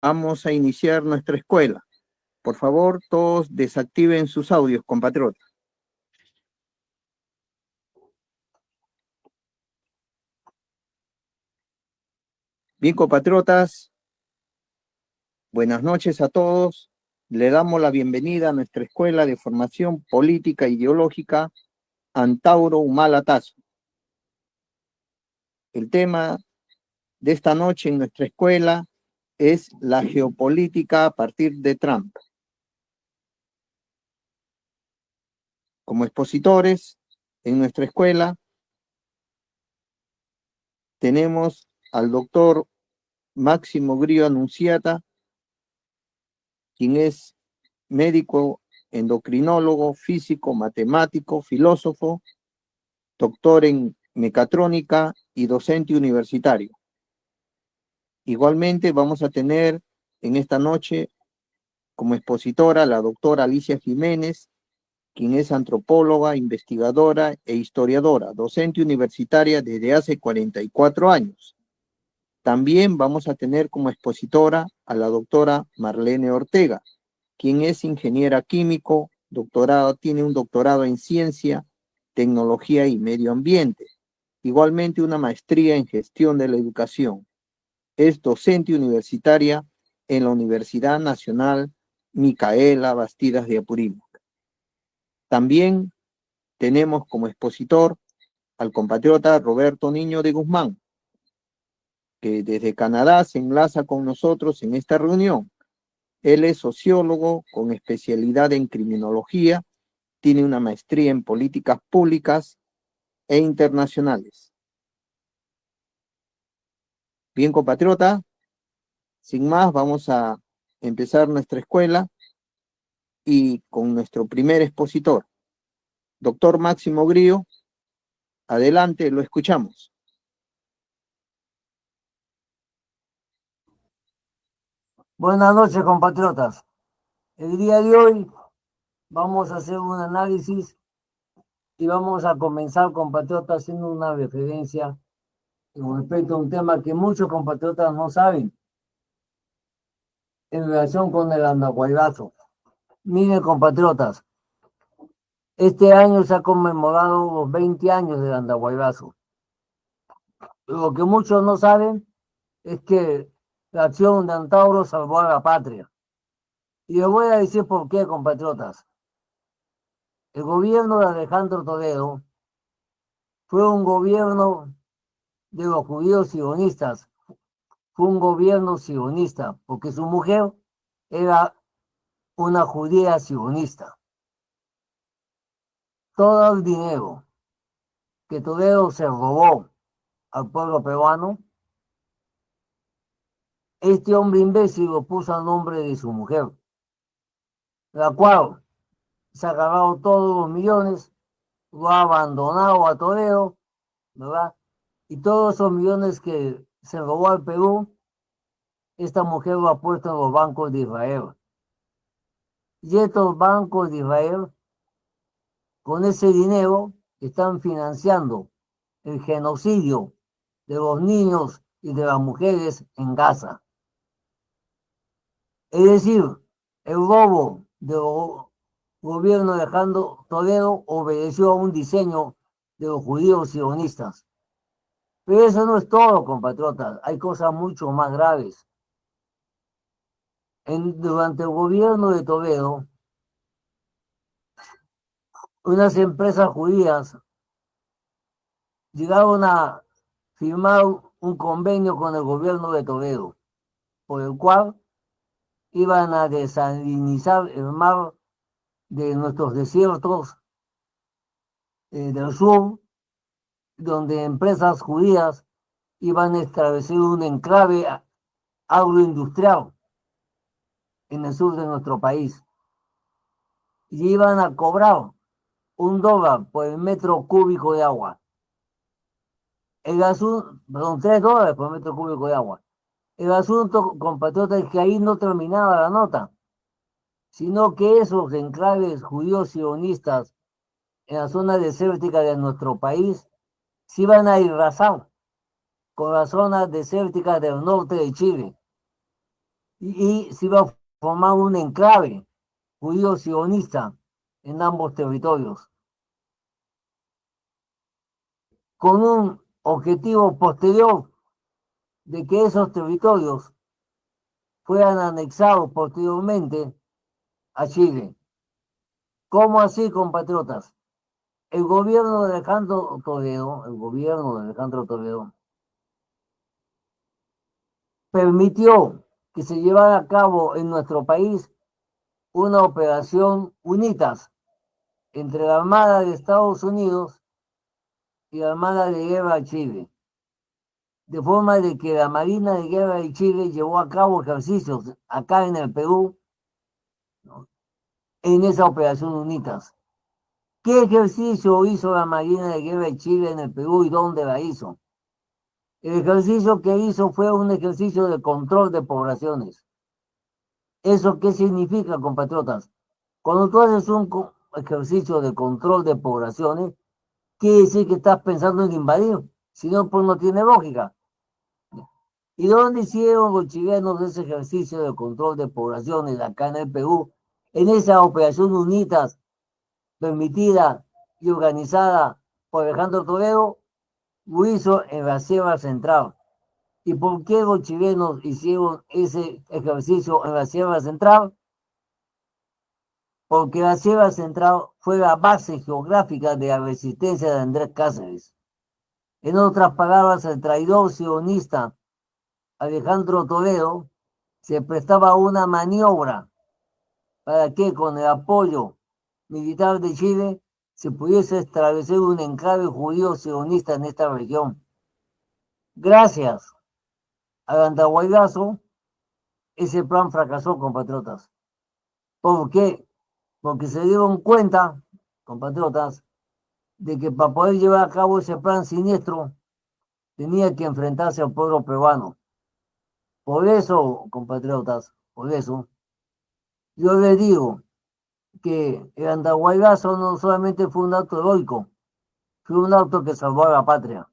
Vamos a iniciar nuestra escuela. Por favor, todos desactiven sus audios, compatriotas. Bien, compatriotas, buenas noches a todos. Le damos la bienvenida a nuestra escuela de formación política e ideológica Antauro Humala Tazo. El tema de esta noche en nuestra escuela es la geopolítica a partir de Trump. Como expositores en nuestra escuela tenemos al doctor Máximo Grillo Anunciata, quien es médico, endocrinólogo, físico, matemático, filósofo, doctor en mecatrónica y docente universitario. Igualmente vamos a tener en esta noche como expositora la doctora Alicia Jiménez, quien es antropóloga, investigadora e historiadora, docente universitaria desde hace 44 años. También vamos a tener como expositora a la doctora Marlene Ortega, quien es ingeniera químico, tiene un doctorado en ciencia, tecnología y medio ambiente. Igualmente una maestría en gestión de la educación. Es docente universitaria en la Universidad Nacional Micaela Bastidas de Apurímac. También tenemos como expositor al compatriota Roberto Niño de Guzmán, que desde Canadá se enlaza con nosotros en esta reunión. Él es sociólogo con especialidad en criminología, tiene una maestría en políticas públicas e internacionales. Bien, compatriota, sin más, vamos a empezar nuestra escuela y con nuestro primer expositor, doctor Máximo Grillo. Adelante, lo escuchamos. Buenas noches, compatriotas. El día de hoy vamos a hacer un análisis y vamos a comenzar, compatriotas, haciendo una referencia con respecto a un tema que muchos compatriotas no saben en relación con el Andahuaylazo. Miren, compatriotas, este año se ha conmemorado los 20 años del Andahuaylazo. Lo que muchos no saben es que la acción de Antauro salvó a la patria. Y les voy a decir por qué, compatriotas. El gobierno de Alejandro Toledo fue un gobierno de los judíos sionistas, fue un gobierno sionista, porque su mujer era una judía sionista. Todo el dinero que Toledo se robó al pueblo peruano, este hombre imbécil lo puso a nombre de su mujer, la cual se ha agarrado todos los millones, lo ha abandonado a Toledo, ¿verdad? Y todos esos millones que se robó al Perú, esta mujer lo ha puesto en los bancos de Israel. Y estos bancos de Israel, con ese dinero, están financiando el genocidio de los niños y de las mujeres en Gaza. Es decir, el robo del gobierno de Alejandro Toledo obedeció a un diseño de los judíos sionistas. Pero eso no es todo, compatriotas. Hay cosas mucho más graves. Durante el gobierno de Toledo, unas empresas judías llegaron a firmar un convenio con el gobierno de Toledo, por el cual iban a desalinizar el mar de nuestros desiertos del sur, donde empresas judías iban a establecer un enclave agroindustrial en el sur de nuestro país. Y iban a cobrar $1 por el metro cúbico de agua. El asunto, perdón, $3 por metro cúbico de agua. El asunto, compatriotas, es que ahí no terminaba la nota, sino que esos enclaves judíos sionistas en la zona desértica de nuestro país se iban a arrasar con las zonas desérticas del norte de Chile. y se iba a formar un enclave judío sionista en ambos territorios, con un objetivo posterior de que esos territorios fueran anexados posteriormente a Chile. ¿Cómo así, compatriotas? El gobierno de Alejandro Toledo, permitió que se llevara a cabo en nuestro país una operación UNITAS entre la Armada de Estados Unidos y la Armada de Guerra de Chile, de forma de que la Marina de Guerra de Chile llevó a cabo ejercicios acá en el Perú, ¿no?, en esa operación UNITAS. ¿Qué ejercicio hizo la Marina de Guerra de Chile en el Perú y dónde la hizo? El ejercicio que hizo fue un ejercicio de control de poblaciones. ¿Eso qué significa, compatriotas? Cuando tú haces un ejercicio de control de poblaciones, quiere decir que estás pensando en invadir, si no, pues no tiene lógica. ¿Y dónde hicieron los chilenos ese ejercicio de control de poblaciones acá en el Perú? En esa operación UNITAS permitida y organizada por Alejandro Toledo, lo hizo en la Sierra Central. ¿Y por qué los chilenos hicieron ese ejercicio en la Sierra Central? Porque la Sierra Central fue la base geográfica de la resistencia de Andrés Cáceres. En otras palabras, el traidor sionista Alejandro Toledo se prestaba a una maniobra para que con el apoyo militar de Chile se pudiese establecer un enclave judío sionista en esta región. Gracias al andahuaylazo, ese plan fracasó, compatriotas. ¿Por qué? Porque se dieron cuenta, compatriotas, de que para poder llevar a cabo ese plan siniestro tenía que enfrentarse al pueblo peruano. Por eso, compatriotas, por eso, yo les digo que el andahuaylazo no solamente fue un acto heroico, fue un acto que salvó a la patria.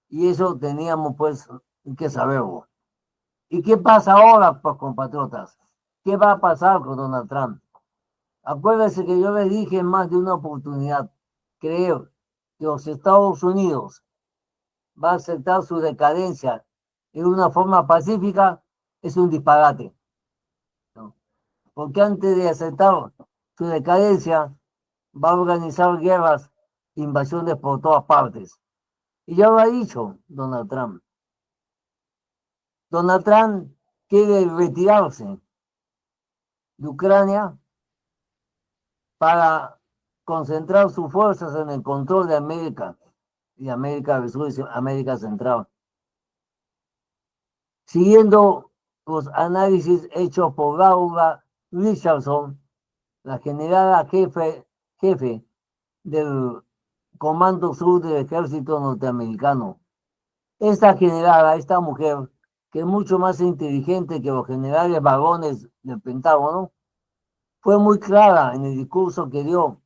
Y eso teníamos pues que saberlo. ¿Y qué pasa ahora, pues, compatriotas? ¿Qué va a pasar con Donald Trump? Acuérdense que yo les dije en más de una oportunidad, creer que los Estados Unidos va a aceptar su decadencia en una forma pacífica es un disparate, ¿no? Porque antes de aceptar su decadencia va a organizar guerras, invasiones por todas partes. Y ya lo ha dicho Donald Trump. Donald Trump quiere retirarse de Ucrania para concentrar sus fuerzas en el control de América y América del Sur y América Central. Siguiendo los análisis hechos por Laura Richardson, la general jefe del Comando Sur del Ejército Norteamericano. Esta generala, esta mujer, que es mucho más inteligente que los generales vagones del Pentágono, fue muy clara en el discurso que dio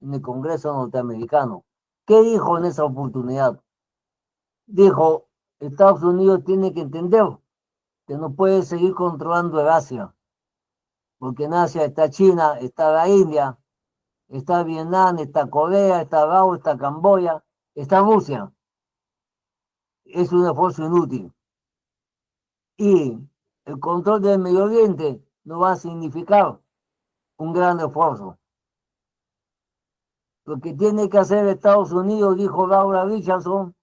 en el Congreso norteamericano. ¿Qué dijo en esa oportunidad? Dijo, Estados Unidos tiene que entender que no puede seguir controlando el Asia, porque en Asia está China, está la India, está Vietnam, está Corea, está Laos, está Camboya, está Rusia. Es un esfuerzo inútil. Y el control del Medio Oriente no va a significar un gran esfuerzo. Lo que tiene que hacer Estados Unidos, dijo Laura Richardson,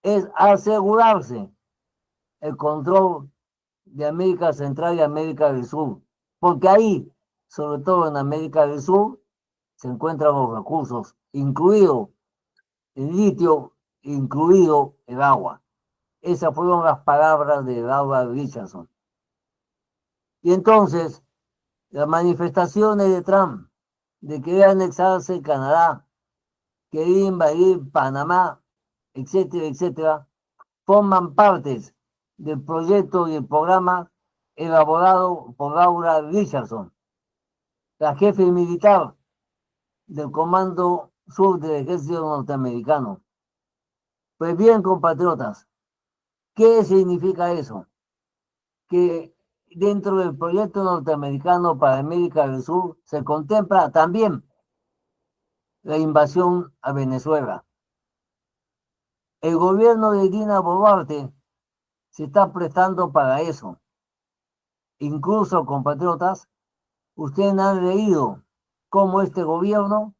es asegurarse el control de América Central y América del Sur, porque ahí, sobre todo en América del Sur, se encuentran los recursos, incluido el litio, incluido el agua. Esas fueron las palabras de Laura Richardson. Y entonces, las manifestaciones de Trump de querer anexarse Canadá, querer invadir Panamá, etcétera, etcétera, forman partes del proyecto y el programa elaborado por Laura Richardson, la jefe militar del Comando Sur del Ejército Norteamericano. Pues bien, compatriotas, ¿qué significa eso? Que dentro del proyecto norteamericano para América del Sur se contempla también la invasión a Venezuela. El gobierno de Dina Boluarte se está prestando para eso. Incluso, compatriotas, ustedes han leído cómo este gobierno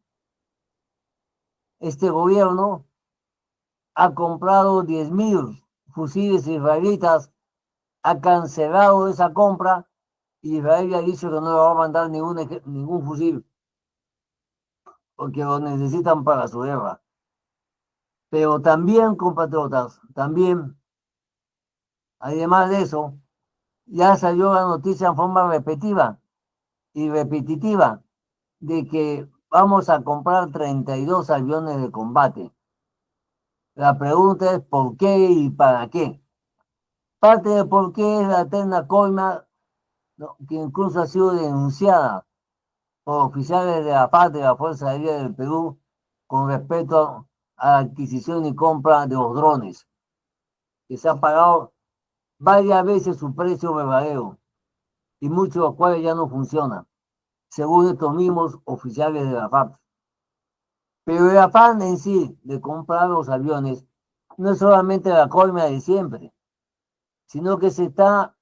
ha comprado 10.000 fusiles israelitas, ha cancelado esa compra y Israel ha dicho que no le va a mandar ningún fusil porque lo necesitan para su guerra. Pero también, compatriotas, también, además de eso, ya salió la noticia en forma repetitiva y repetitiva de que vamos a comprar 32 aviones de combate. La pregunta es ¿por qué y para qué? Parte de por qué es la eterna coima, ¿no?, que incluso ha sido denunciada por oficiales de la FARC, de la Fuerza Aérea del Perú, con respecto a la adquisición y compra de los drones, que se ha pagado varias veces su precio verdadero y muchos de los cuales ya no funcionan, según estos mismos oficiales de la FARC. Pero el afán en sí de comprar los aviones no es solamente la coima de siempre, sino que se está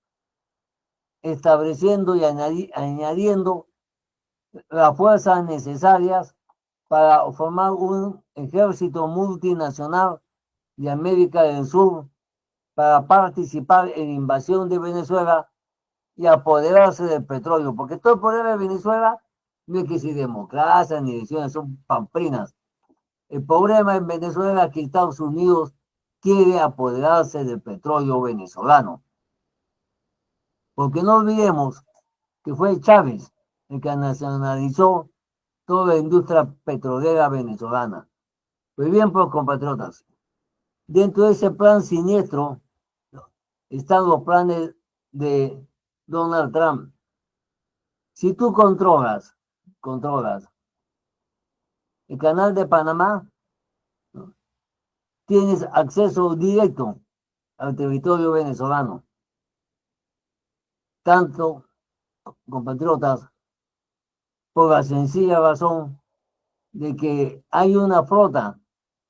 estableciendo y añadiendo las fuerzas necesarias para formar un ejército multinacional de América del Sur para participar en la invasión de Venezuela y apoderarse del petróleo, porque todo el poder de Venezuela no es que si democracia ni elecciones, son pamplinas. El problema en Venezuela es que Estados Unidos quiere apoderarse del petróleo venezolano. Porque no olvidemos que fue Chávez el que nacionalizó toda la industria petrolera venezolana. Pues bien, pues, compatriotas, dentro de ese plan siniestro están los planes de Donald Trump. Si tú controlas el canal de Panamá, ¿no?, tienes acceso directo al territorio venezolano. Tanto, compatriotas, por la sencilla razón de que hay una flota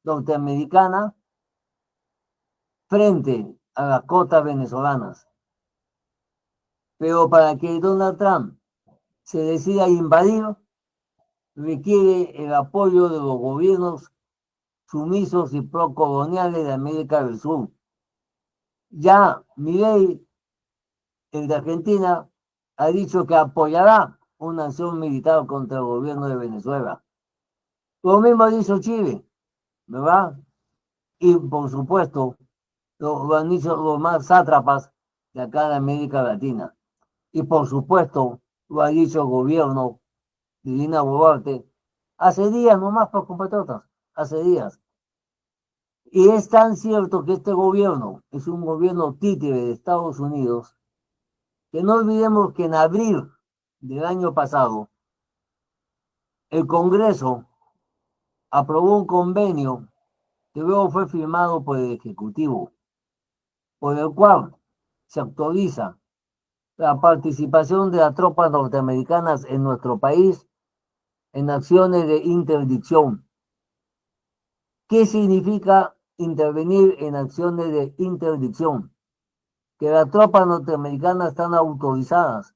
norteamericana frente a las costas venezolanas. Pero para que Donald Trump se decida invadir, requiere el apoyo de los gobiernos sumisos y procoloniales de América del Sur. Ya Milei, el de Argentina, ha dicho que apoyará una acción militar contra el gobierno de Venezuela. Lo mismo ha dicho Chile, ¿verdad? Y por supuesto, lo han dicho los más sátrapas de acá de América Latina. Y por supuesto, lo ha dicho el gobierno de Dina Boluarte hace días nomás, por compatriotas, hace días. Y es tan cierto que este gobierno es un gobierno títere de Estados Unidos, que no olvidemos que en abril del año pasado, el Congreso aprobó un convenio que luego fue firmado por el Ejecutivo, por el cual se autoriza la participación de las tropas norteamericanas en nuestro país en acciones de interdicción. ¿Qué significa intervenir en acciones de interdicción? Que las tropas norteamericanas están autorizadas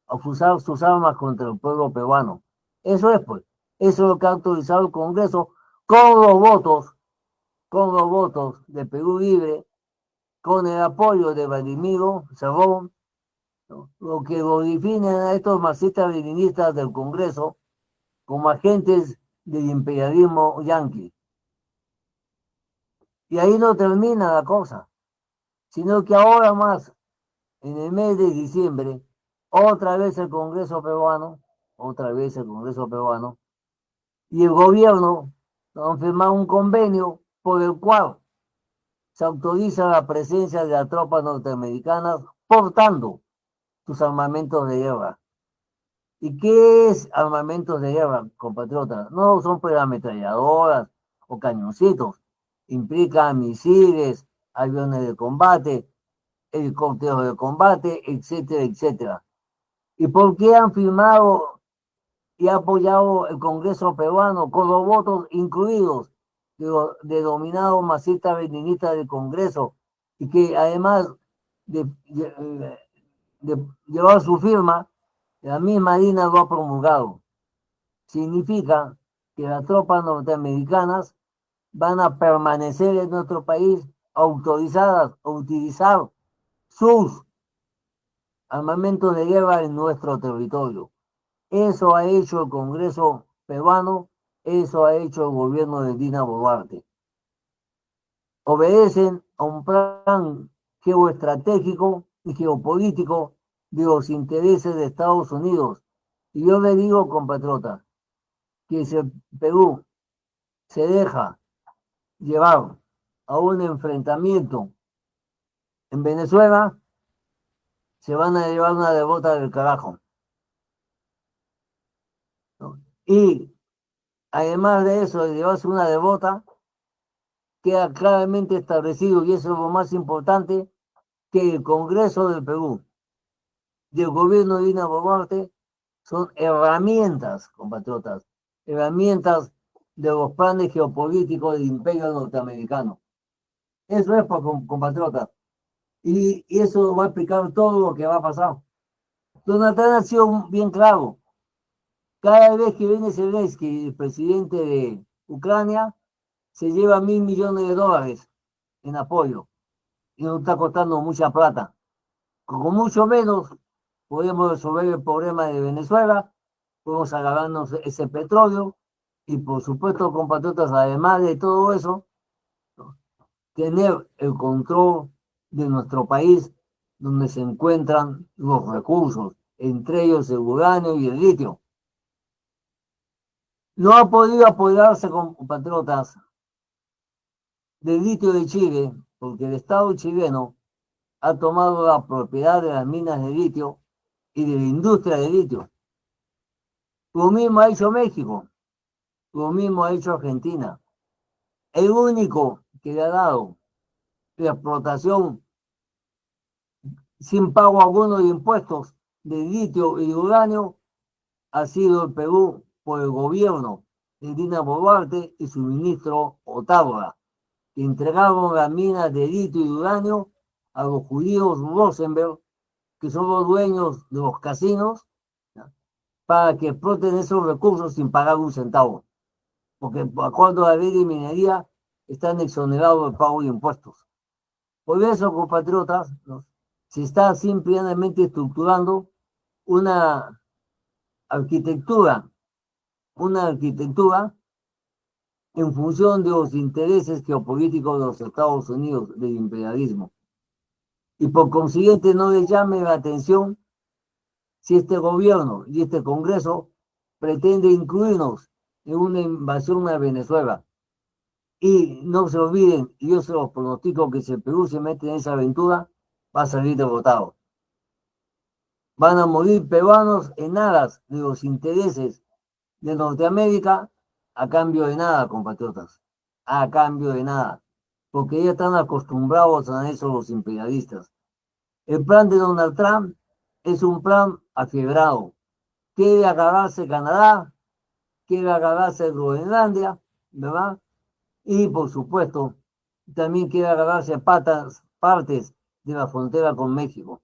a usar sus armas contra el pueblo peruano. Eso es, pues, eso es lo que ha autorizado el Congreso con los votos de Perú Libre, con el apoyo de Vladimiro Cerrón, ¿no?, lo que lo definen a estos marxistas-leninistas del Congreso como agentes del imperialismo yanqui. Y ahí no termina la cosa, sino que ahora más, en el mes de diciembre, otra vez el Congreso peruano, y el gobierno han firmado un convenio por el cual se autoriza la presencia de las tropas norteamericanas portando sus armamentos de guerra. ¿Y qué es armamentos de guerra, compatriotas? No son pues ametralladoras o cañoncitos. Implican misiles, aviones de combate, helicópteros de combate, etcétera, etcétera. ¿Y por qué han firmado y apoyado el Congreso peruano con los votos incluidos de los denominados masistas bendinistas del Congreso? Y que además de llevar su firma, la misma DINA lo ha promulgado. Significa que las tropas norteamericanas van a permanecer en nuestro país autorizadas a utilizar sus armamentos de guerra en nuestro territorio. Eso ha hecho el Congreso peruano, eso ha hecho el gobierno de Dina Boluarte. Obedecen a un plan geoestratégico y geopolítico de los intereses de Estados Unidos. Y yo le digo, compatriotas, que si el Perú se deja llevar a un enfrentamiento en Venezuela, se van a llevar una derrota del carajo, ¿no? Y además de eso, de llevarse una derrota, queda claramente establecido, y eso es lo más importante, que el Congreso del Perú y el gobierno de Dina Boluarte son herramientas, compatriotas, herramientas de los planes geopolíticos del imperio norteamericano. Eso es, compatriotas. Y eso va a explicar todo lo que va a pasar. Donald Trump ha sido bien claro. Cada vez que viene Zelensky, el presidente de Ucrania, se lleva $1.000 millones en apoyo. Y nos está costando mucha plata. Con mucho menos podemos resolver el problema de Venezuela, podemos agarrarnos ese petróleo y, por supuesto, compatriotas, además de todo eso, tener el control de nuestro país donde se encuentran los recursos, entre ellos el uranio y el litio. No ha podido apoderarse, compatriotas, del litio de Chile, porque el Estado chileno ha tomado la propiedad de las minas de litio y de la industria de litio. Lo mismo ha hecho México, lo mismo ha hecho Argentina. El único que le ha dado la explotación sin pago alguno de impuestos de litio y de uranio ha sido el Perú por el gobierno de Dina Boluarte y su ministro Otárola, que entregaron las minas de litio y de uranio a los judíos Rosenberg, que son los dueños de los casinos, ¿ya?, para que exploten esos recursos sin pagar un centavo, porque cuando la ley de minería están exonerados del pago de impuestos. Por eso, compatriotas, ¿no?, se está simplemente estructurando una arquitectura, en función de los intereses geopolíticos de los Estados Unidos, del imperialismo. Y por consiguiente no les llame la atención si este gobierno y este Congreso pretende incluirnos en una invasión a Venezuela. Y no se olviden, y yo se los pronostico, que si el Perú se mete en esa aventura, va a salir derrotado. Van a morir peruanos en aras de los intereses de Norteamérica a cambio de nada, compatriotas. A cambio de nada. Porque ya están acostumbrados a eso los imperialistas. El plan de Donald Trump es un plan afiebrado. Quiere agarrarse Canadá, quiere agarrarse Groenlandia, ¿verdad? Y, por supuesto, también quiere agarrarse partes de la frontera con México.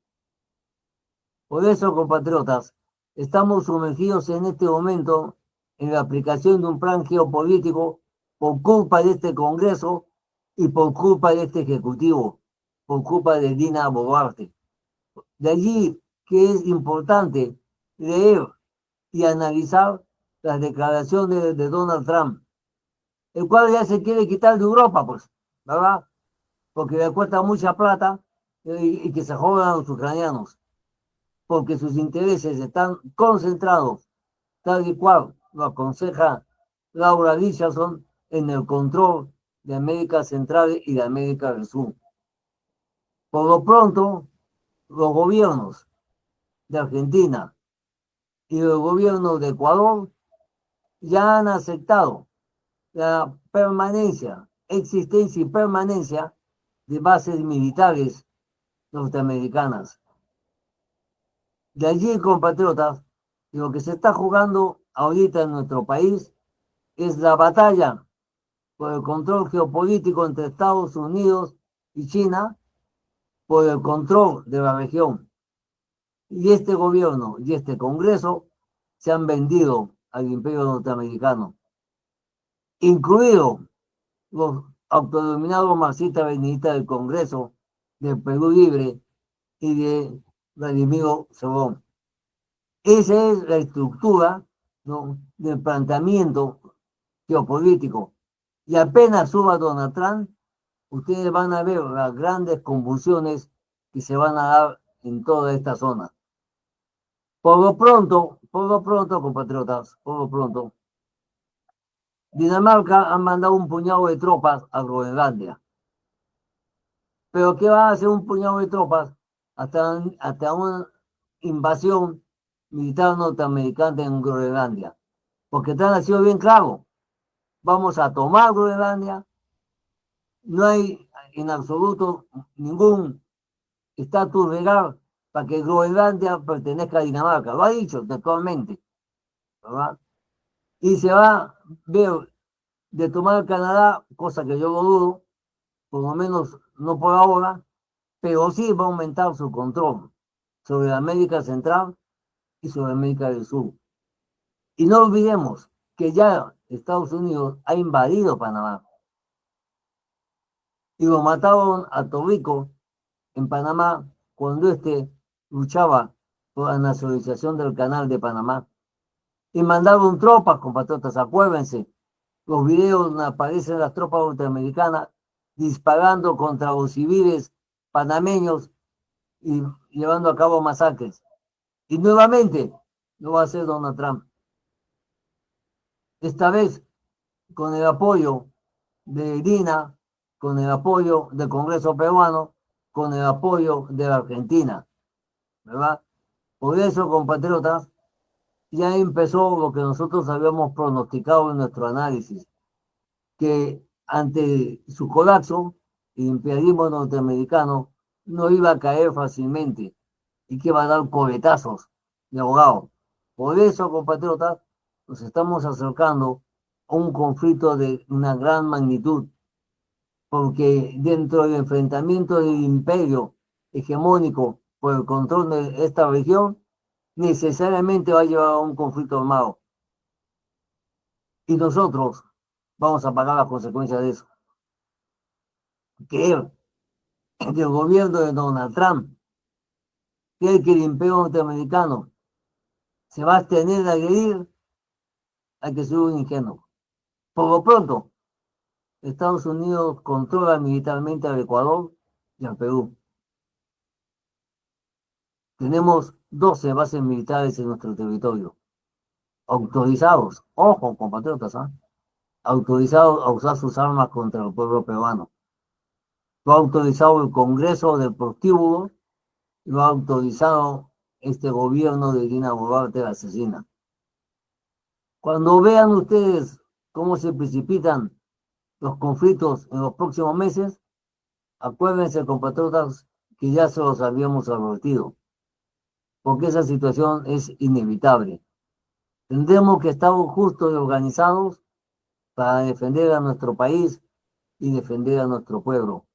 Por eso, compatriotas, estamos sumergidos en este momento en la aplicación de un plan geopolítico por culpa de este Congreso y por culpa de este Ejecutivo, por culpa de Dina Boluarte. De allí que es importante leer y analizar las declaraciones de Donald Trump, el cual ya se quiere quitar de Europa, pues, ¿verdad? Porque le cuesta mucha plata y que se jodan a los ucranianos, porque sus intereses están concentrados, tal y cual lo aconseja Laura Richardson, en el control de América Central y de América del Sur. Por lo pronto, los gobiernos de Argentina y el gobierno de Ecuador ya han aceptado la permanencia, existencia y permanencia de bases militares norteamericanas. De allí, compatriotas, lo que se está jugando ahorita en nuestro país es la batalla por el control geopolítico entre Estados Unidos y China, por el control de la región. Y este gobierno y este Congreso se han vendido al imperio norteamericano, incluidos los autodenominados marxistas-leninistas del Congreso, del Perú Libre y de Vladimiro Cerrón. Esa es la estructura, ¿no?, del planteamiento geopolítico. Y apenas suba Donald Trump, ustedes van a ver las grandes convulsiones que se van a dar en toda esta zona. Por lo pronto, compatriotas, por lo pronto, Dinamarca ha mandado un puñado de tropas a Groenlandia. Pero ¿qué va a hacer un puñado de tropas hasta una invasión militar norteamericana en Groenlandia? Porque Trump ha sido bien claro. Vamos a tomar Groenlandia. No hay en absoluto ningún estatus legal para que Groenlandia pertenezca a Dinamarca. Lo ha dicho textualmente, ¿verdad? Y se va a ver de tomar Canadá, cosa que yo lo dudo, por lo menos no por ahora, pero sí va a aumentar su control sobre América Central y sobre América del Sur. Y no olvidemos que ya Estados Unidos ha invadido Panamá y lo mataron a Torrico en Panamá cuando éste luchaba por la nacionalización del canal de Panamá. Y mandaron tropas, compatriotas, acuérdense, los videos donde aparecen las tropas norteamericanas disparando contra los civiles panameños y llevando a cabo masacres. Y nuevamente lo va a hacer Donald Trump. Esta vez con el apoyo de DINA, con el apoyo del Congreso peruano, con el apoyo de la Argentina, ¿verdad? Por eso, compatriotas, ya empezó lo que nosotros habíamos pronosticado en nuestro análisis, que ante su colapso, el imperialismo norteamericano no iba a caer fácilmente y que iba a dar coletazos de ahogado. Por eso, compatriotas, nos estamos acercando a un conflicto de una gran magnitud, porque dentro del enfrentamiento del imperio hegemónico por el control de esta región, necesariamente va a llevar a un conflicto armado. Y nosotros vamos a pagar las consecuencias de eso. Creer que el gobierno de Donald Trump cree que el imperio norteamericano se va a abstener de agredir, hay que ser un ingenuo. Por lo pronto, Estados Unidos controla militarmente al Ecuador y al Perú. Tenemos 12 bases militares en nuestro territorio, autorizados, ojo, compatriotas, ¿eh?, autorizados a usar sus armas contra el pueblo peruano. Lo ha autorizado el Congreso del Prostíbulo, lo ha autorizado este gobierno de Dina Boluarte, la asesina. Cuando vean ustedes cómo se precipitan los conflictos en los próximos meses, acuérdense, compatriotas, que ya se los habíamos advertido, porque esa situación es inevitable. Tendremos que estar justos y organizados para defender a nuestro país y defender a nuestro pueblo.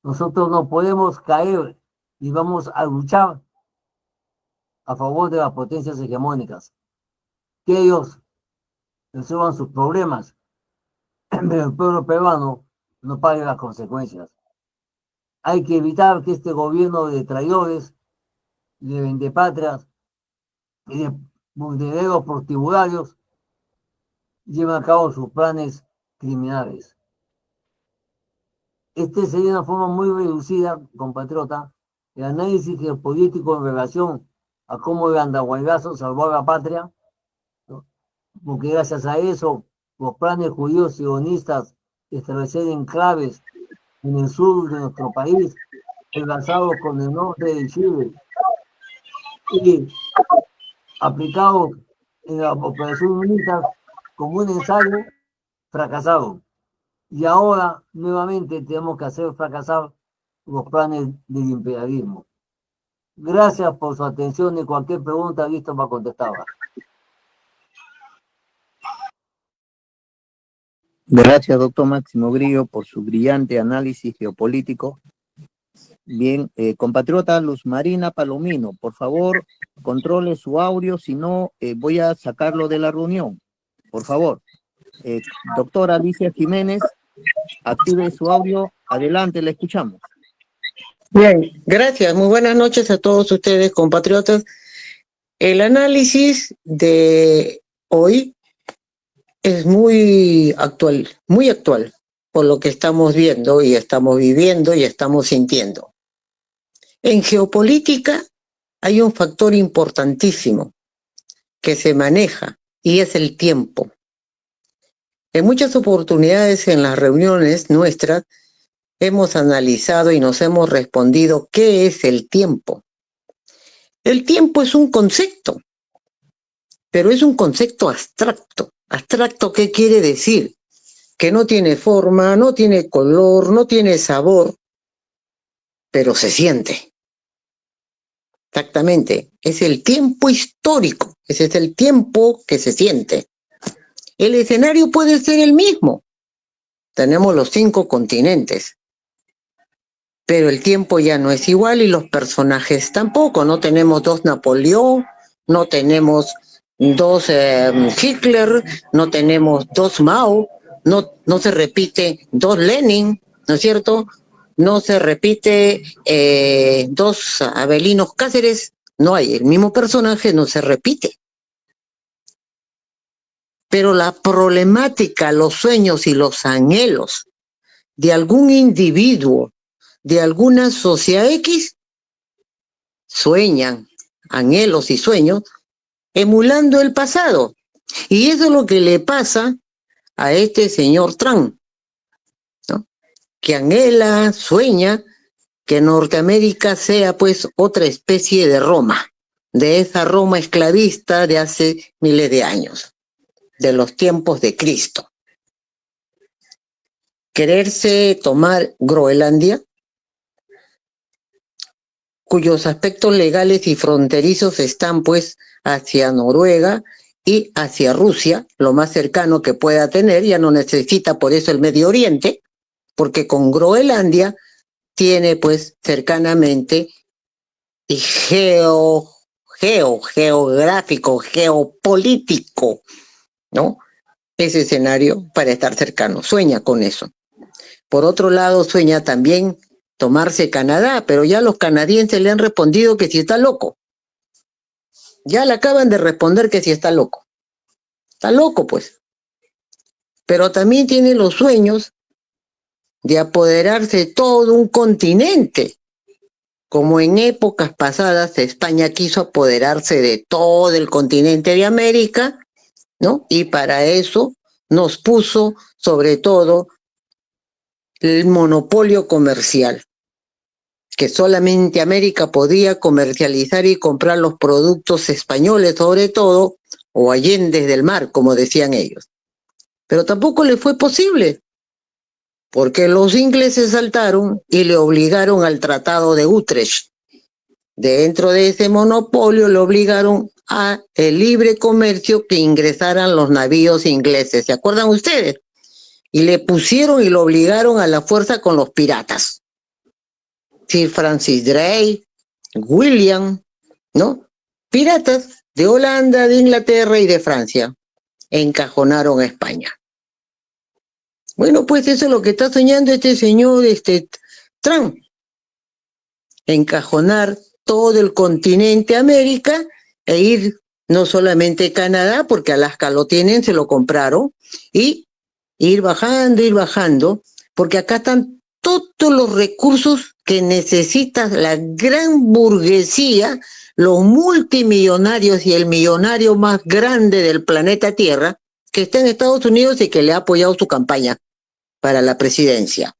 Nosotros no podemos caer y vamos a luchar a favor de las potencias hegemónicas, que ellos resuelvan sus problemas, pero el pueblo peruano no pague las consecuencias. Hay que evitar que este gobierno de traidores, de vendepatrias y de monederos prostibularios lleve a cabo sus planes criminales. Este sería una forma muy reducida, compatriota, el análisis geopolítico en relación a cómo el Andahuaylazo salvó a la patria, ¿no?, porque gracias a eso los planes judíos sionistas establecer enclaves en el sur de nuestro país, enlazados con el norte de Chile y aplicados en la operación UNITA como un ensayo, fracasaron. Y ahora nuevamente tenemos que hacer fracasar los planes del imperialismo. Gracias por su atención y cualquier pregunta listo para contestarla. Gracias, doctor Máximo Grillo, por su brillante análisis geopolítico. Bien, compatriota Luz Marina Palomino, por favor, controle su audio, si no, voy a sacarlo de la reunión. Por favor. Doctora Alicia Jiménez, active su audio. Adelante, la escuchamos. Bien, gracias. Muy buenas noches a todos ustedes, compatriotas. El análisis de hoy es muy actual, por lo que estamos viendo y estamos viviendo y estamos sintiendo. En geopolítica hay un factor importantísimo que se maneja y es el tiempo. En muchas oportunidades en las reuniones nuestras hemos analizado y nos hemos respondido qué es el tiempo. El tiempo es un concepto, pero es un concepto abstracto. ¿Abstracto qué quiere decir? Que no tiene forma, no tiene color, no tiene sabor, pero se siente. Exactamente, es el tiempo histórico, ese es el tiempo que se siente. El escenario puede ser el mismo. Tenemos los 5 continentes, pero el tiempo ya no es igual y los personajes tampoco. No tenemos 2 Napoleón, no tenemos 2 Hitler, no tenemos 2 Mao, no se repite 2 Lenin, ¿no es cierto? No se repite 2 Abelinos Cáceres, no hay, el mismo personaje no se repite. Pero la problemática, los sueños y los anhelos de algún individuo, de alguna sociedad X, sueñan, anhelos y sueños, emulando el pasado. Y eso es lo que le pasa a este señor Trump, ¿no? Que anhela, sueña que Norteamérica sea pues otra especie de Roma, de esa Roma esclavista de hace miles de años, de los tiempos de Cristo. Quererse tomar Groenlandia, cuyos aspectos legales y fronterizos están pues hacia Noruega y hacia Rusia, lo más cercano que pueda tener, ya no necesita por eso el Medio Oriente, porque con Groenlandia tiene pues cercanamente y geográfico, geopolítico, ¿no? Ese escenario para estar cercano, sueña con eso. Por otro lado, sueña también tomarse Canadá, pero ya los canadienses le han respondido que si está loco. Ya le acaban de responder que si está loco. Está loco, pues. Pero también tiene los sueños de apoderarse de todo un continente. Como en épocas pasadas España quiso apoderarse de todo el continente de América, ¿no? Y para eso nos puso, sobre todo, el monopolio comercial, que solamente América podía comercializar y comprar los productos españoles, sobre todo, o allende del mar, como decían ellos. Pero tampoco le fue posible, porque los ingleses saltaron y le obligaron al Tratado de Utrecht. Dentro de ese monopolio le obligaron a el libre comercio, que ingresaran los navíos ingleses. ¿Se acuerdan ustedes? Y le pusieron y lo obligaron a la fuerza con los piratas. Sir Francis Drake, William, ¿no? Piratas de Holanda, de Inglaterra y de Francia encajonaron a España. Bueno, pues eso es lo que está soñando este señor Trump. Encajonar todo el continente América e ir no solamente a Canadá, porque Alaska lo tienen, se lo compraron, y ir bajando, porque acá están todos los recursos que necesita la gran burguesía, los multimillonarios y el millonario más grande del planeta Tierra, que está en Estados Unidos y que le ha apoyado su campaña para la presidencia.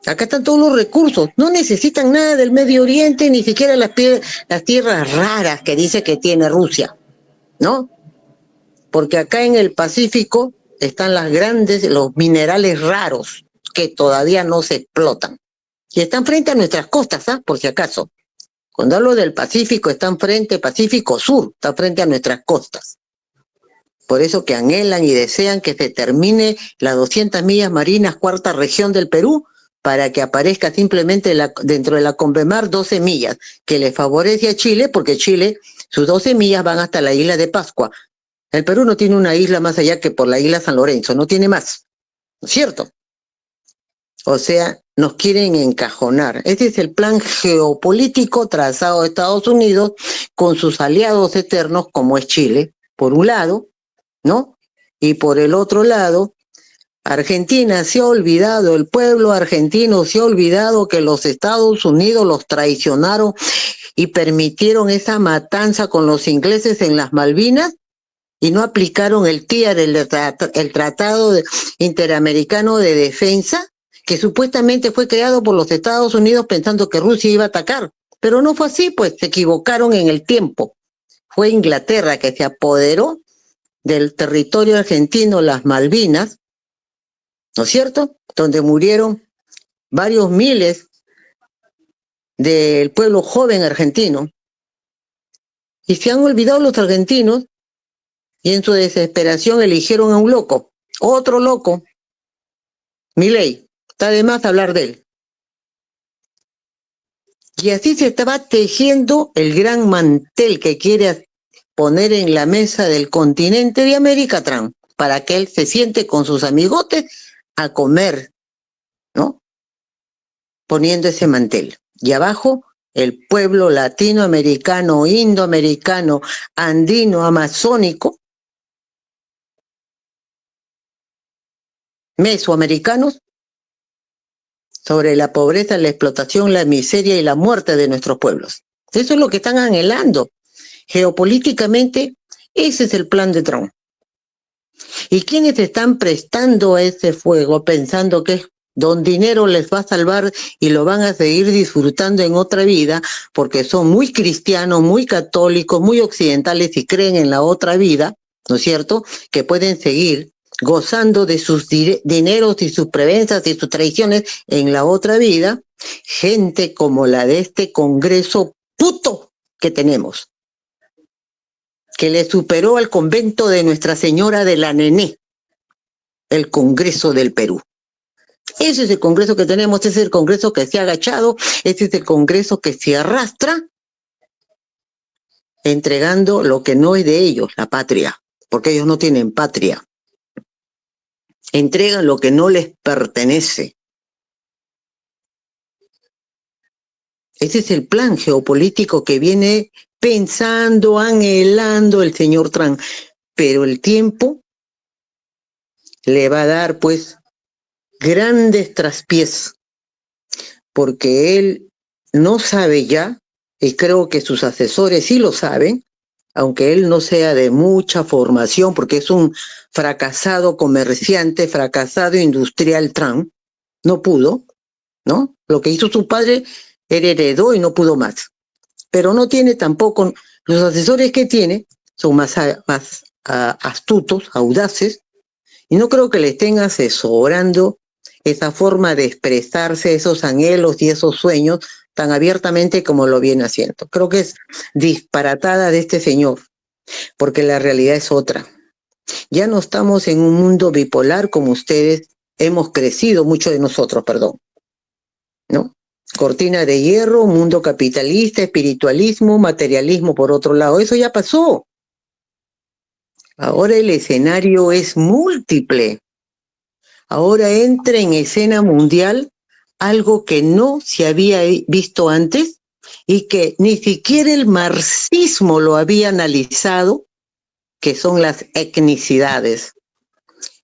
Acá están todos los recursos, no necesitan nada del Medio Oriente, ni siquiera las tierras raras que dice que tiene Rusia, ¿no? Porque acá en el Pacífico están los minerales raros que todavía no se explotan. Y están frente a nuestras costas, ¿ah? Por si acaso. Cuando hablo del Pacífico, están frente, Pacífico Sur, está frente a nuestras costas. Por eso que anhelan y desean que se termine las 200 millas marinas, cuarta región del Perú, para que aparezca simplemente dentro de la Convemar 12 millas, que le favorece a Chile, porque Chile, sus 12 millas van hasta la isla de Pascua. El Perú no tiene una isla más allá que por la isla San Lorenzo, no tiene más, ¿no es cierto? O sea, nos quieren encajonar. Ese es el plan geopolítico trazado de Estados Unidos con sus aliados eternos, como es Chile, por un lado, ¿no? Y por el otro lado, Argentina se ha olvidado, el pueblo argentino se ha olvidado que los Estados Unidos los traicionaron y permitieron esa matanza con los ingleses en las Malvinas y no aplicaron el TIAR, el Tratado Interamericano de Defensa, que supuestamente fue creado por los Estados Unidos pensando que Rusia iba a atacar. Pero no fue así, pues se equivocaron en el tiempo. Fue Inglaterra que se apoderó del territorio argentino, las Malvinas, ¿no es cierto? Donde murieron varios miles del pueblo joven argentino. Y se han olvidado los argentinos y en su desesperación eligieron a un loco, otro loco, Milei. Está de más hablar de él. Y así se estaba tejiendo el gran mantel que quiere poner en la mesa del continente de América Trump, para que él se siente con sus amigotes a comer, ¿no? Poniendo ese mantel. Y abajo, el pueblo latinoamericano, indoamericano, andino, amazónico, mesoamericanos, sobre la pobreza, la explotación, la miseria y la muerte de nuestros pueblos. Eso es lo que están anhelando. Geopolíticamente, ese es el plan de Trump. ¿Y quiénes están prestando a ese fuego pensando que don dinero les va a salvar y lo van a seguir disfrutando en otra vida porque son muy cristianos, muy católicos, muy occidentales y creen en la otra vida, ¿no es cierto?, que pueden seguir gozando de sus dineros y sus prebendas y sus traiciones en la otra vida? Gente como la de este Congreso puto que tenemos, que le superó al convento de Nuestra Señora de la Nené, el Congreso del Perú. Ese es el Congreso que tenemos, ese es el Congreso que se ha agachado, ese es el Congreso que se arrastra, entregando lo que no es de ellos, la patria, porque ellos no tienen patria. Entregan lo que no les pertenece. Ese es el plan geopolítico que viene pensando, anhelando el señor Trump. Pero el tiempo le va a dar, pues, grandes traspiés, porque él no sabe ya, y creo que sus asesores sí lo saben, aunque él no sea de mucha formación, porque es un fracasado comerciante, fracasado industrial Trump, no pudo, ¿no? Lo que hizo su padre, él heredó y no pudo más. Pero no tiene tampoco, los asesores que tiene son más astutos, audaces, y no creo que le estén asesorando esa forma de expresarse, esos anhelos y esos sueños tan abiertamente como lo viene haciendo. Creo que es disparatada de este señor, porque la realidad es otra. Ya no estamos en un mundo bipolar como ustedes hemos crecido, muchos de nosotros, perdón, ¿no? Cortina de hierro, mundo capitalista, espiritualismo, materialismo por otro lado. Eso ya pasó. Ahora el escenario es múltiple. Ahora entra en escena mundial algo que no se había visto antes y que ni siquiera el marxismo lo había analizado, que son las etnicidades.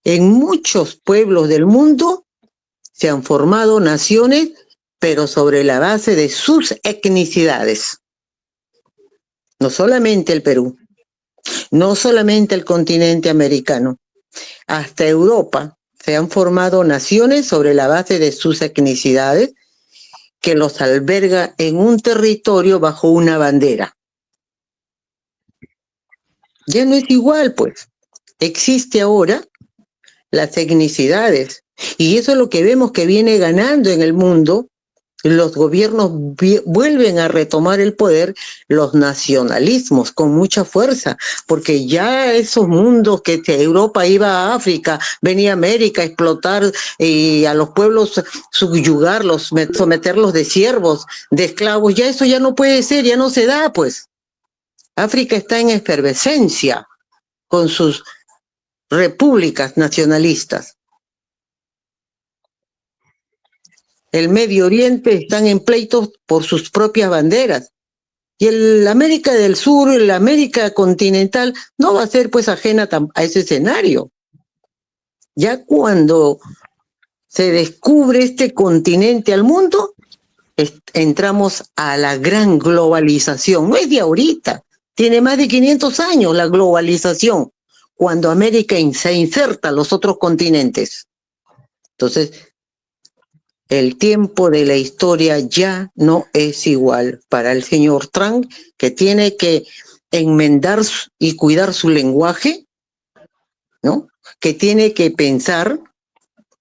En muchos pueblos del mundo se han formado naciones, pero sobre la base de sus etnicidades. No solamente el Perú, no solamente el continente americano, hasta Europa se han formado naciones sobre la base de sus etnicidades que los alberga en un territorio bajo una bandera. Ya no es igual, pues. Existe ahora las etnicidades Y eso es lo que vemos que viene ganando en el mundo. Los gobiernos vuelven a retomar el poder, los nacionalismos con mucha fuerza, porque ya esos mundos que Europa iba a África, venía a América a explotar y a los pueblos subyugarlos, someterlos de siervos, de esclavos, ya eso ya no puede ser, ya no se da, pues. África está en efervescencia con sus repúblicas nacionalistas. El Medio Oriente están en pleitos por sus propias banderas. Y el América del Sur, la América continental, no va a ser pues ajena a ese escenario. Ya cuando se descubre este continente al mundo, entramos a la gran globalización. No es de ahorita, tiene más de 500 años la globalización, cuando América se inserta a los otros continentes. Entonces, el tiempo de la historia ya no es igual para el señor Trump, que tiene que enmendar y cuidar su lenguaje, ¿no? Que tiene que pensar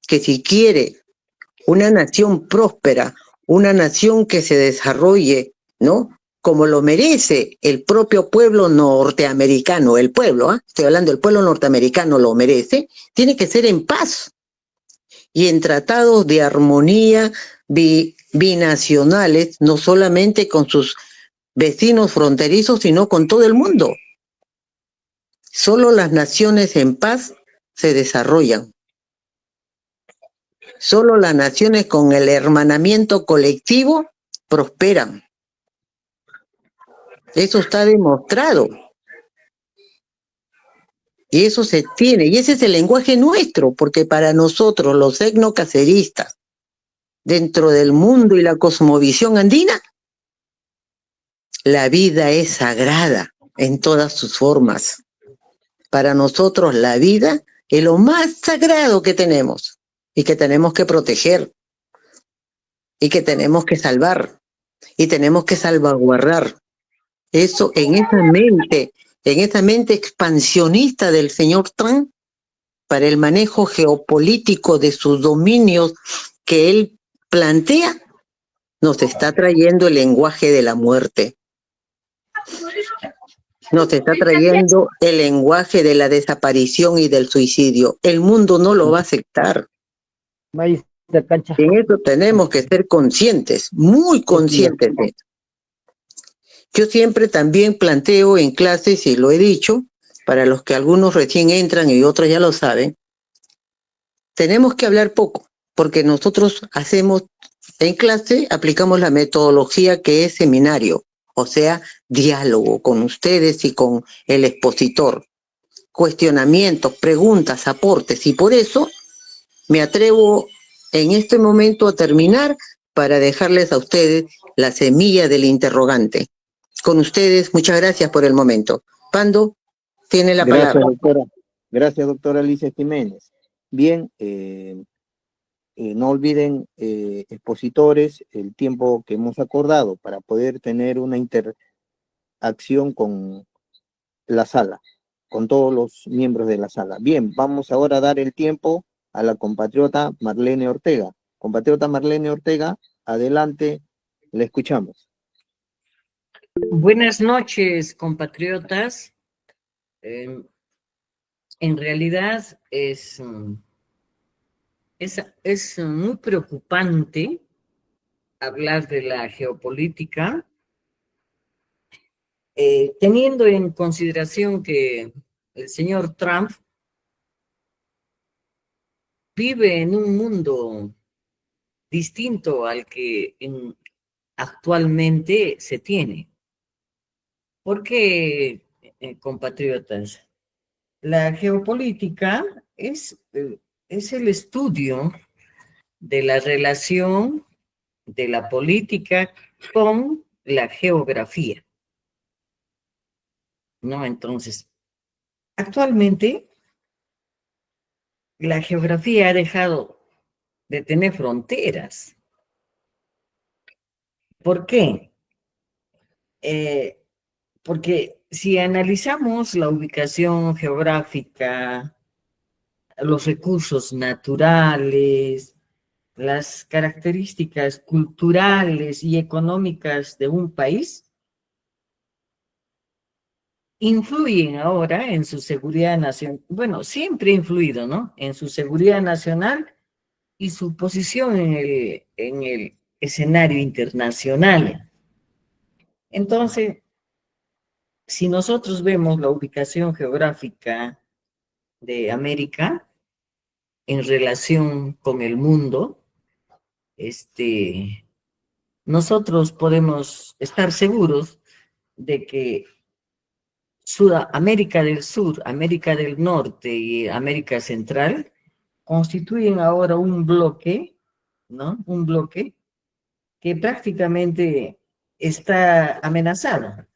que si quiere una nación próspera, una nación que se desarrolle, ¿no? Como lo merece el propio pueblo norteamericano, el pueblo, estoy hablando del pueblo norteamericano lo merece, tiene que ser en paz y en tratados de armonía binacionales, no solamente con sus vecinos fronterizos, sino con todo el mundo. Solo las naciones en paz se desarrollan. Solo las naciones con el hermanamiento colectivo prosperan. Eso está demostrado. Y eso se tiene, y ese es el lenguaje nuestro, porque para nosotros los etnocaceristas, dentro del mundo y la cosmovisión andina, la vida es sagrada en todas sus formas. Para nosotros la vida es lo más sagrado que tenemos y que tenemos que proteger y que tenemos que salvar y tenemos que salvaguardar. Eso en esa mente expansionista del señor Trump, para el manejo geopolítico de sus dominios que él plantea, nos está trayendo el lenguaje de la muerte. Nos está trayendo el lenguaje de la desaparición y del suicidio. El mundo no lo va a aceptar. En eso tenemos que ser conscientes, muy conscientes de eso. Yo siempre también planteo en clases, y lo he dicho, para los que algunos recién entran y otros ya lo saben, tenemos que hablar poco, porque nosotros hacemos en clase, aplicamos la metodología que es seminario, o sea, diálogo con ustedes y con el expositor, cuestionamientos, preguntas, aportes, y por eso me atrevo en este momento a terminar para dejarles a ustedes la semilla del interrogante. Con ustedes, muchas gracias por el momento. Pando, tiene la palabra. Doctora. Gracias, doctora Alicia Jiménez. Bien, no olviden, expositores, el tiempo que hemos acordado para poder tener una interacción con la sala, con todos los miembros de la sala. Bien, vamos ahora a dar el tiempo a la compatriota Marlene Ortega. Compatriota Marlene Ortega, adelante, le escuchamos. Buenas noches, compatriotas. En realidad es muy preocupante hablar de la geopolítica, teniendo en consideración que el señor Trump vive en un mundo distinto al que actualmente se tiene. Porque, compatriotas, la geopolítica es el estudio de la relación de la política con la geografía, ¿no? Entonces, actualmente, la geografía ha dejado de tener fronteras. ¿Por qué? Porque si analizamos la ubicación geográfica los recursos naturales, las características culturales y económicas de un país, influyen ahora en su seguridad nacional. Bueno, siempre ha influido, ¿no? En su seguridad nacional y su posición en el escenario internacional. Entonces, si nosotros vemos la ubicación geográfica de América en relación con el mundo, nosotros podemos estar seguros de que América del Sur, América del Norte y América Central constituyen ahora un bloque, ¿no? Un bloque que prácticamente está amenazado,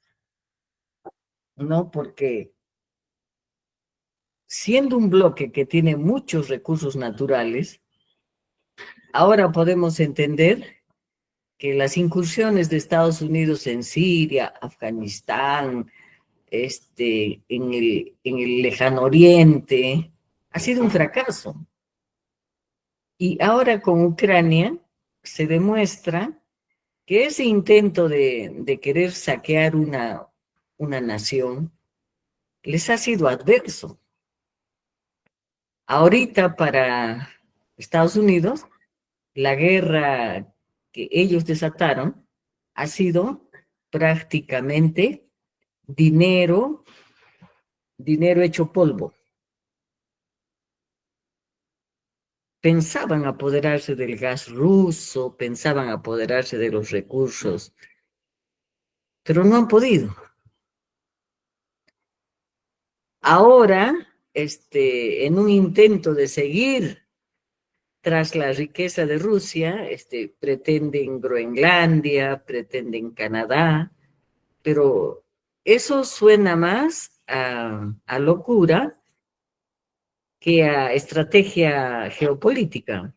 ¿no? Porque siendo un bloque que tiene muchos recursos naturales, ahora podemos entender que las incursiones de Estados Unidos en Siria, Afganistán, en el lejano oriente, ha sido un fracaso. Y ahora con Ucrania se demuestra que ese intento de querer saquear una nación les ha sido adverso. Ahorita para Estados Unidos, la guerra que ellos desataron ha sido prácticamente dinero hecho polvo. Pensaban apoderarse del gas ruso, pensaban apoderarse de los recursos, pero no han podido. Ahora, en un intento de seguir tras la riqueza de Rusia, pretenden Groenlandia, pretenden Canadá, pero eso suena más a locura que a estrategia geopolítica.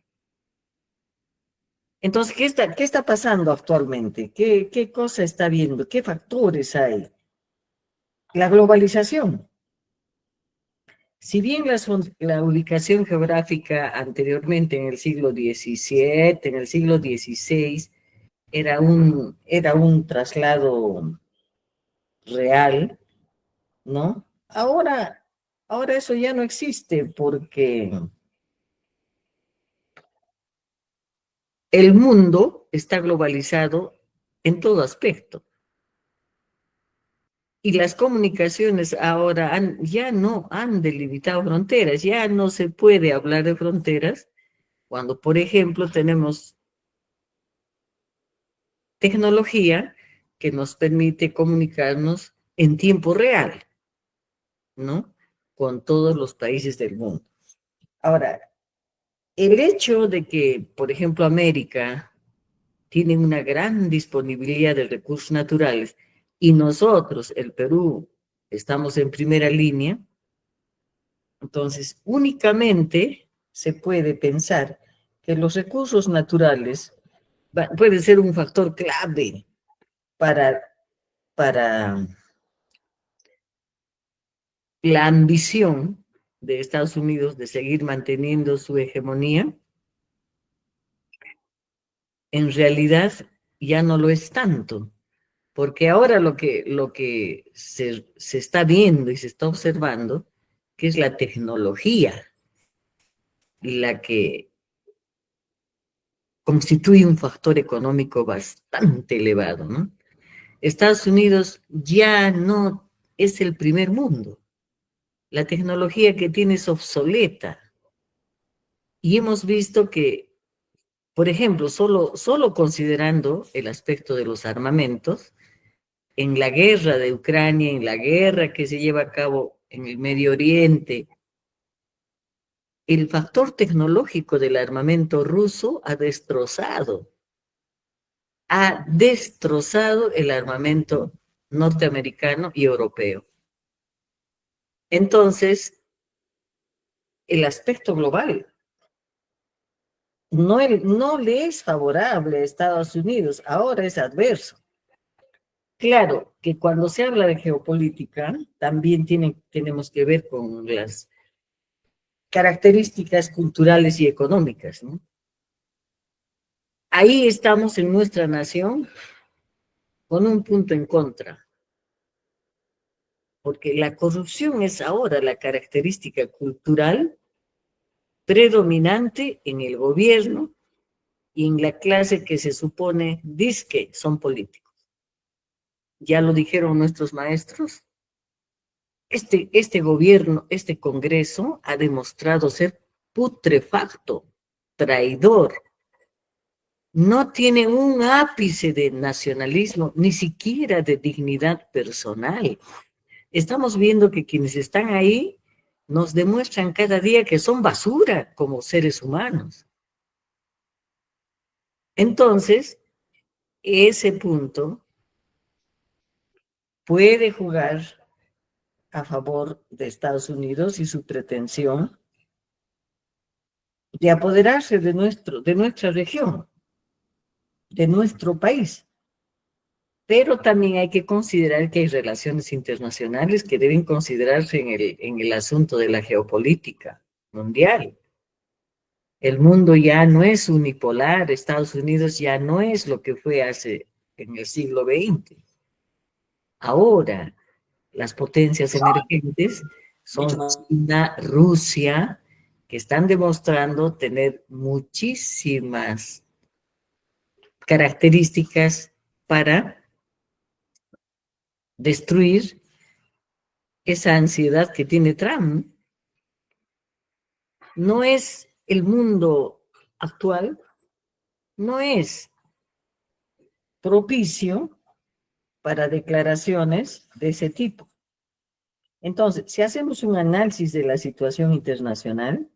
Entonces, ¿qué está pasando actualmente? ¿Qué cosa está viendo? ¿Qué factores hay? La globalización. Si bien la ubicación geográfica anteriormente en el siglo XVII, en el siglo XVI, era un traslado real, ¿no? Ahora eso ya no existe porque el mundo está globalizado en todo aspecto. Y las comunicaciones ahora ya no han delimitado fronteras, ya no se puede hablar de fronteras cuando, por ejemplo, tenemos tecnología que nos permite comunicarnos en tiempo real, ¿no? Con todos los países del mundo. Ahora, el hecho de que, por ejemplo, América tiene una gran disponibilidad de recursos naturales y nosotros, el Perú, estamos en primera línea, entonces únicamente se puede pensar que los recursos naturales pueden ser un factor clave para la ambición de Estados Unidos de seguir manteniendo su hegemonía. En realidad ya no lo es tanto, porque ahora lo que se está viendo y se está observando, que es la tecnología la que constituye un factor económico bastante elevado, ¿no? Estados Unidos ya no es el primer mundo. La tecnología que tiene es obsoleta. Y hemos visto que, por ejemplo, solo considerando el aspecto de los armamentos, en la guerra de Ucrania, en la guerra que se lleva a cabo en el Medio Oriente, el factor tecnológico del armamento ruso ha destrozado el armamento norteamericano y europeo. Entonces, el aspecto global no le es favorable a Estados Unidos, ahora es adverso. Claro que cuando se habla de geopolítica, también tenemos que ver con características culturales y económicas, ¿no? Ahí estamos en nuestra nación con un punto en contra, porque la corrupción es ahora la característica cultural predominante en el gobierno y en la clase que se supone dizque son políticos. Ya lo dijeron nuestros maestros. Este gobierno, este Congreso ha demostrado ser putrefacto, traidor. No tiene un ápice de nacionalismo, ni siquiera de dignidad personal. Estamos viendo que quienes están ahí nos demuestran cada día que son basura como seres humanos. Entonces, ese punto puede jugar a favor de Estados Unidos y su pretensión de apoderarse de nuestra región, de nuestro país. Pero también hay que considerar que hay relaciones internacionales que deben considerarse en el asunto de la geopolítica mundial. El mundo ya no es unipolar, Estados Unidos ya no es lo que fue en el siglo XX. Ahora, las potencias emergentes son China, Rusia, que están demostrando tener muchísimas características para destruir esa ansiedad que tiene Trump. No es el mundo actual, no es propicio para declaraciones de ese tipo. Entonces, si hacemos un análisis de la situación internacional,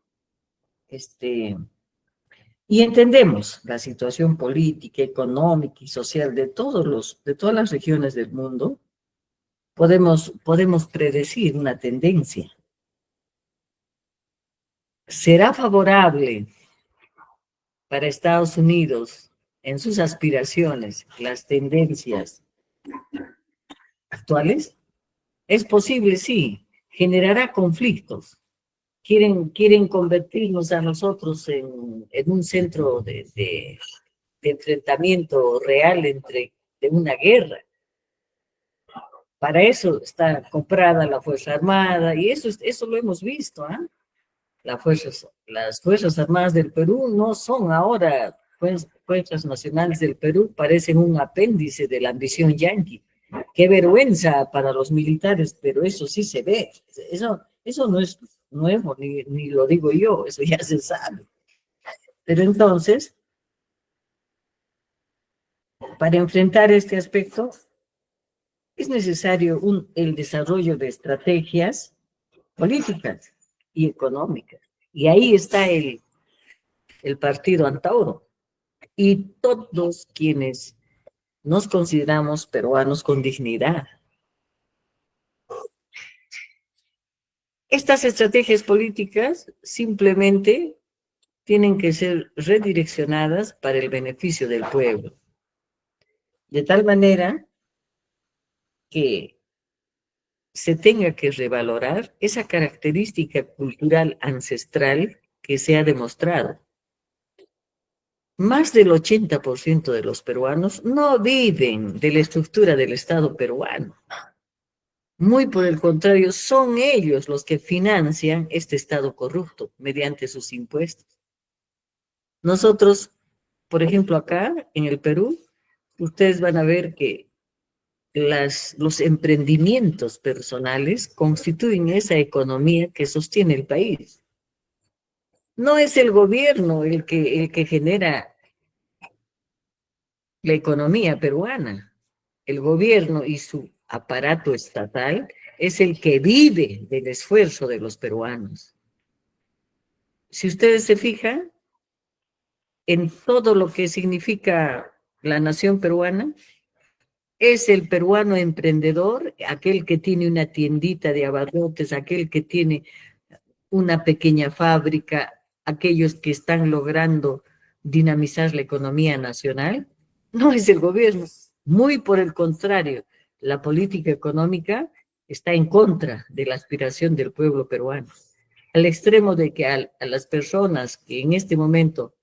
y entendemos la situación política, económica y social de todas las regiones del mundo, podemos predecir una tendencia. ¿Será favorable para Estados Unidos en sus aspiraciones las tendencias actuales? Es posible, sí. Generará conflictos. Quieren convertirnos a nosotros en un centro de enfrentamiento real de una guerra. Para eso está comprada la Fuerza Armada, y eso lo hemos visto, ¿eh? Las Fuerzas Armadas del Perú no son ahora Fuerzas Nacionales del Perú, parecen un apéndice de la ambición yanqui. Qué vergüenza para los militares, pero eso sí se ve. Eso no es nuevo, ni lo digo yo, eso ya se sabe. Pero entonces, para enfrentar este aspecto, es necesario el desarrollo de estrategias políticas y económicas. Y ahí está el partido Antauro. Y todos quienes nos consideramos peruanos con dignidad. Estas estrategias políticas simplemente tienen que ser redireccionadas para el beneficio del pueblo. De tal manera que se tenga que revalorar esa característica cultural ancestral que se ha demostrado. Más del 80% de los peruanos no viven de la estructura del Estado peruano. Muy por el contrario, son ellos los que financian este Estado corrupto mediante sus impuestos. Nosotros, por ejemplo, acá en el Perú, ustedes van a ver que los emprendimientos personales constituyen esa economía que sostiene el país. No es el gobierno el que genera la economía peruana. El gobierno y su aparato estatal es el que vive del esfuerzo de los peruanos. Si ustedes se fijan en todo lo que significa la nación peruana, es el peruano emprendedor, aquel que tiene una tiendita de abarrotes, aquel que tiene una pequeña fábrica, aquellos que están logrando dinamizar la economía nacional. No es el gobierno, muy por el contrario, la política económica está en contra de la aspiración del pueblo peruano. al extremo de que a las personas que en este momento